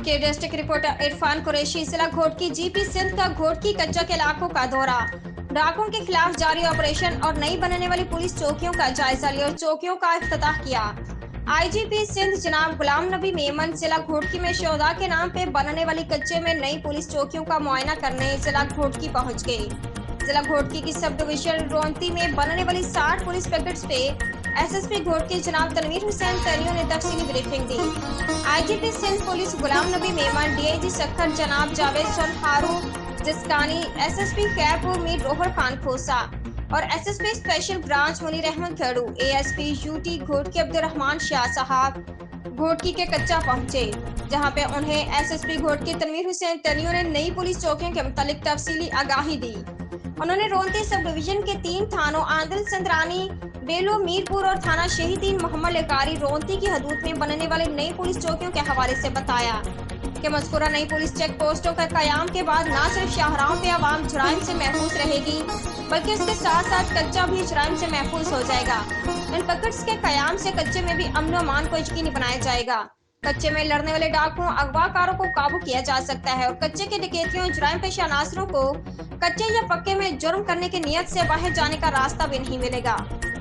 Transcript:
Ghotki district reporter Irfan Qureshi. जिला Ghotki GP Sindh का घोटकी कच्चा के इलाकों का दौरा, डाकुओं के खिलाफ जारी ऑपरेशन और नई बनने वाली पुलिस चौकियों का जायजा लिया और चौकियों का इफ्तिताह किया। आईजीपी सिंध जनाब गुलाम नबी मेमन जिला घोटकी में शोधा के नाम पे बनने वाली कच्चे में नई पुलिस चौकियों का मुआयना करने जिला घोटकी पहुंच गए। जिला घोटकी की सब डिवीजन रोंती में बनने वाली 60 पुलिस पैकेट्स पे एसएसपी घोटकी जनाब तनवीर हुसैन तनियो ने तफसीली ब्रीफिंग दी। IGP Sindh police Ghulam Nabi Memon, DIG Sukkur जनाब जावेद सुल्हारू जिस्कानी, एसएसपी कैपुर मीर रोहर खान खोसा और SSP special branch Munir Ahmed Khedu, ASP UT Ghotki Abdurrahman Shah sahab Ghotki के कच्चा पहुंचे, जहां पे उन्हें एसएसपी घोटकी तनवीर हुसैन तनियो ने नई पुलिस चौकियों के मुतालिक तफसीली आगाही दी। उन्होंने रोंती सब डिवीजन के 3 थानों आंदल संदरानी, बेलो मीरपुर और थाना शहीदीन मोहम्मद लेकारी रोंती की हदूद में बनने वाली नई पुलिस चौकियों के हवाले से बताया कि मज़कूरा नई पुलिस चेक पोस्टों का कयाम के बाद न सिर्फ शाहराहों पे आवाम जुराइम से महफूज रहेगी, बल्कि उसके साथ साथ कच्चा भी जुराइम से महफूज हो जाएगा। इन पैकेट्स के कयाम से कच्चे में भी अमन और अमान को यकीनी बनाया जाएगा। कच्चे में लड़ने वाले डाकुओं अगवाकारों को काबू किया जा सकता है और कच्चे के डकैतियों जुराइम पेशा अनासरों को कच्चे या पक्के में जुर्म करने की नीयत से बाहर जाने का रास्ता भी नहीं मिलेगा।